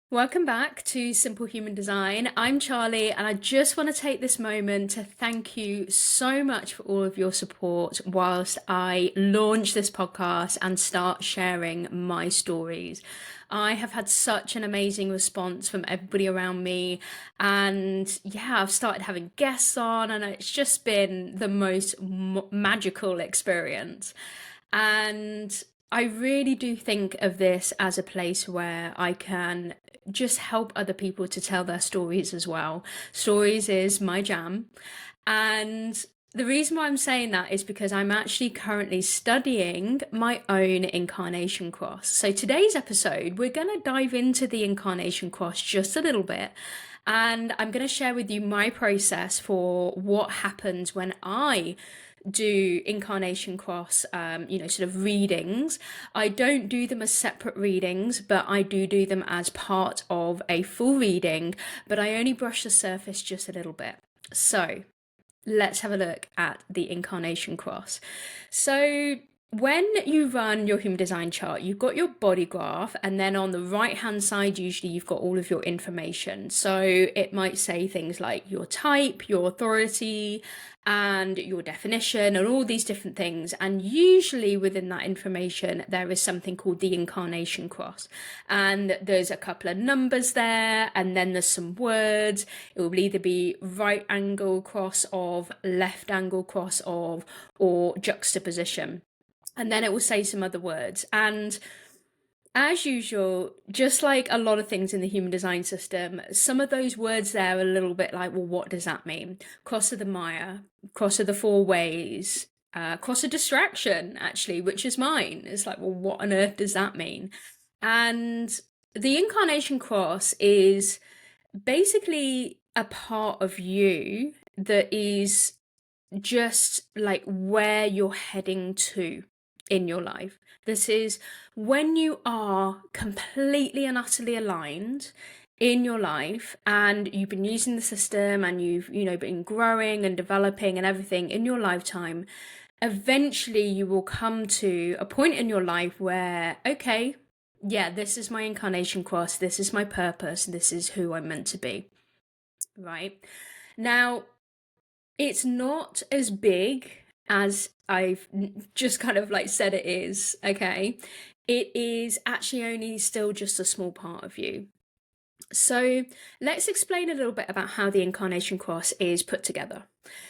Welcome back to Simple Human Design. I'm Charlie, and I just want to take this moment to thank you so much for all of your support whilst I launch this podcast and start sharing my stories. I have had such an amazing response from everybody around me, and yeah, I've started having guests on, and it's just been the most magical experience. And I really do think of this as a place where I can just help other people to tell their stories as well. Stories is my jam. And the reason why I'm saying that is because I'm actually currently studying my own Incarnation Cross. So today's episode, we're going to dive into the Incarnation Cross just a little bit. And I'm going to share with you my process for what happens when I do Incarnation Cross, sort of readings. I don't do them as separate readings, but I do them as part of a full reading, but I only brush the surface just a little bit. So let's have a look at the Incarnation Cross. So when you run your human design chart, you've got your body graph, and then on the right hand side, usually you've got all of your information. So it might say things like your type, your authority, and your definition, and all these different things. And usually within that information, there is something called the Incarnation Cross. And there's a couple of numbers there, and then there's some words. It will either be right angle cross of, left angle cross of, or juxtaposition. And then it will say some other words. And as usual, just like a lot of things in the human design system, some of those words there are a little bit like, well, what does that mean? Cross of the Maya, cross of the four ways, cross of distraction, actually, which is mine. It's like, well, what on earth does that mean? And the Incarnation Cross is basically a part of you that is just like where you're heading to in your life. This is when you are completely and utterly aligned in your life, and you've been using the system, and you've been growing and developing and everything in your lifetime. Eventually you will come to a point in your life where, okay, yeah, this is my Incarnation Cross, this is my purpose, this is who I'm meant to be. Right now, it's not as big as I've just kind of like said it is, okay? It is actually only still just a small part of you. So let's explain a little bit about how the Incarnation Cross is put together.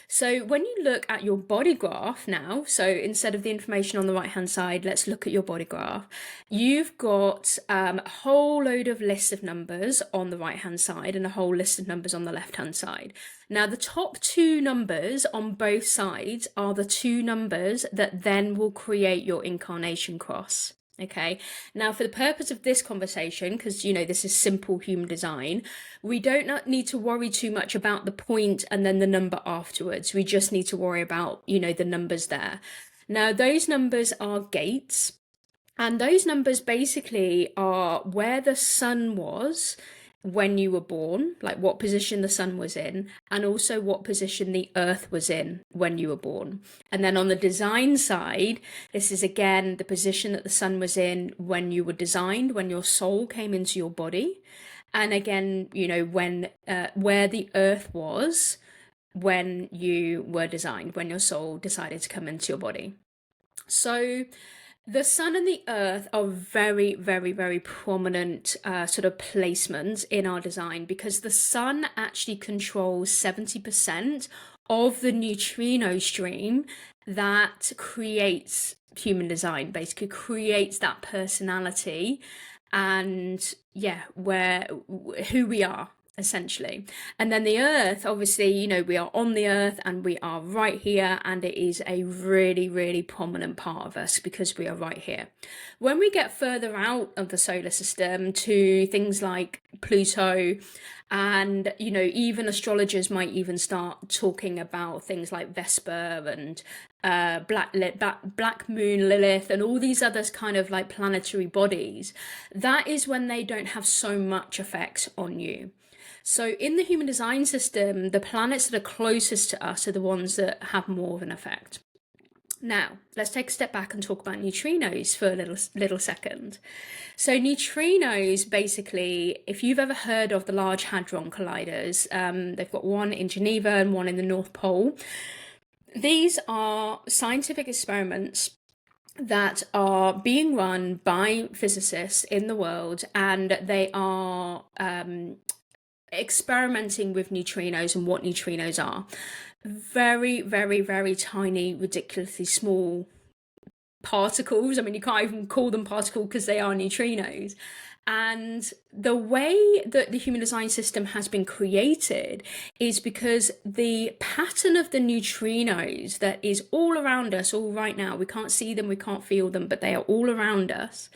So when you look at your body graph now, so instead of the information on the right hand side, let's look at your body graph. You've got a whole load of lists of numbers on the right hand side and a whole list of numbers on the left hand side. Now the top two numbers on both sides are the two numbers that then will create your Incarnation Cross. Okay, now for the purpose of this conversation, because this is simple human design, we don't need to worry too much about the point and then the number afterwards. We just need to worry about, the numbers there. Now, those numbers are gates, and those numbers basically are where the sun was when you were born, like what position the sun was in, and also what position the earth was in when you were born. And then on the design side, this is again the position that the sun was in when you were designed, when your soul came into your body. And again, when where the earth was when you were designed, when your soul decided to come into your body. So the sun and the earth are very, very, very prominent sort of placements in our design, because the sun actually controls 70% of the neutrino stream that creates human design, basically creates that personality and who we are, essentially. And then the earth, obviously, we are on the earth and we are right here, and it is a really, really prominent part of us because we are right here. When we get further out of the solar system to things like Pluto, and even astrologers might even start talking about things like Vesper and Black Moon Lilith and all these others kind of like planetary bodies, that is when they don't have so much effect on you. So in the human design system, the planets that are closest to us are the ones that have more of an effect. Now, let's take a step back and talk about neutrinos for a little second. So neutrinos, basically, if you've ever heard of the Large Hadron Colliders, they've got one in Geneva and one in the North Pole. These are scientific experiments that are being run by physicists in the world, and they are experimenting with neutrinos and what neutrinos are. Very, very, very tiny, ridiculously small particles. I mean, you can't even call them particles because they are neutrinos. And the way that the human design system has been created is because the pattern of the neutrinos that is all around us, all right now, we can't see them, we can't feel them, but they are all around us.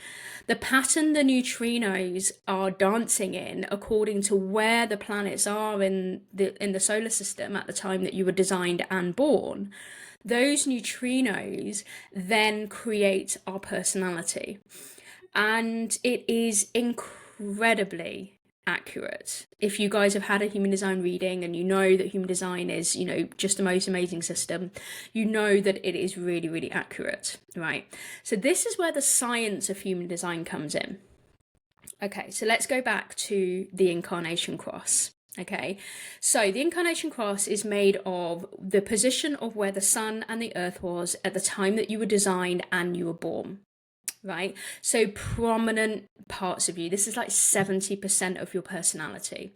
The pattern the neutrinos are dancing in, according to where the planets are in the solar system at the time that you were designed and born, those neutrinos then create our personality. And it is incredibly accurate. If you guys have had a human design reading and you know that human design is, just the most amazing system, you know that it is really, really accurate, right? So this is where the science of human design comes in. Okay, so let's go back to the Incarnation Cross. Okay, so the Incarnation Cross is made of the position of where the sun and the earth was at the time that you were designed and you were born. Right, so prominent parts of you. This is like 70% of your personality.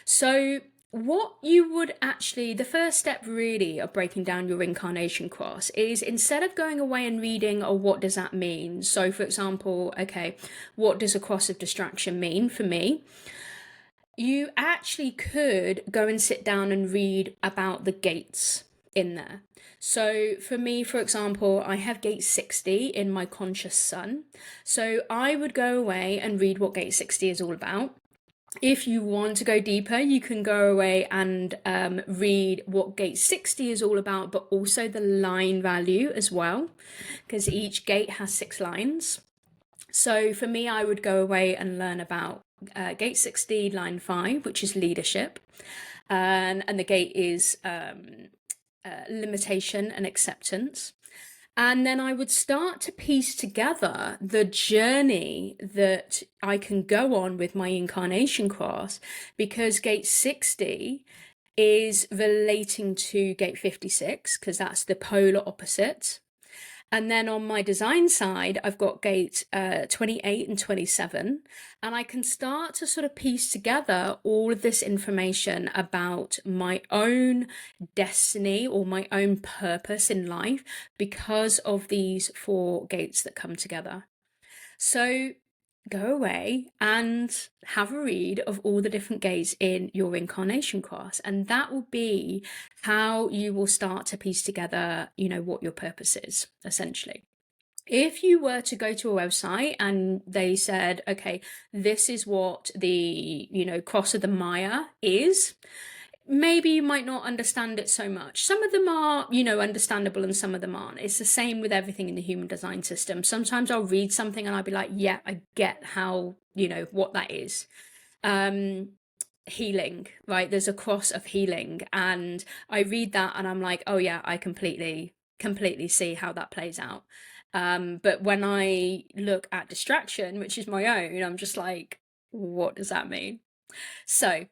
So what you would actually, the first step really of breaking down your Incarnation Cross is, instead of going away and reading, oh, what does that mean? So for example, okay, what does a cross of distraction mean for me? You actually could go and sit down and read about the gates in there. So for me, for example, I have gate 60 in my conscious sun. So I would go away and read what gate 60 is all about. If you want to go deeper, you can go away and read what gate 60 is all about, but also the line value as well, because each gate has 6 lines. So for me, I would go away and learn about gate 60, line 5, which is leadership. And the gate is limitation and acceptance. And then I would start to piece together the journey that I can go on with my Incarnation Cross, because gate 60 is relating to gate 56, because that's the polar opposite. And then on my design side, I've got gate 28 and 27, and I can start to sort of piece together all of this information about my own destiny or my own purpose in life because of these 4 gates that come together. So go away and have a read of all the different gates in your Incarnation Cross, and that will be how you will start to piece together, what your purpose is, essentially. If you were to go to a website and they said, okay, this is what the, cross of the Maya is, maybe you might not understand it so much. Some of them are, understandable, and some of them aren't. It's the same with everything in the human design system. Sometimes I'll read something and I'll be like, yeah, I get how, what that is. Healing, right? There's a cross of healing, and I read that and I'm like, oh yeah, I completely see how that plays out. But when I look at distraction, which is my own, I'm just like, what does that mean? So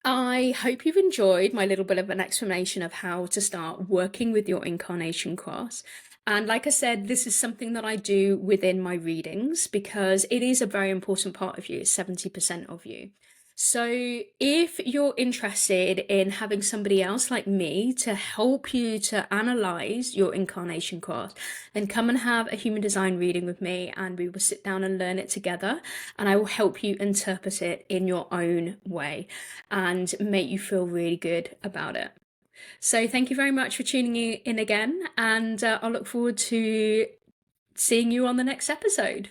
I hope you've enjoyed my little bit of an explanation of how to start working with your Incarnation Cross. And like I said, this is something that I do within my readings because it is a very important part of you. It's 70% of you. So if you're interested in having somebody else like me to help you to analyze your Incarnation Cross, then come and have a human design reading with me, and we will sit down and learn it together, and I will help you interpret it in your own way and make you feel really good about it. So thank you very much for tuning in again, and I'll look forward to seeing you on the next episode.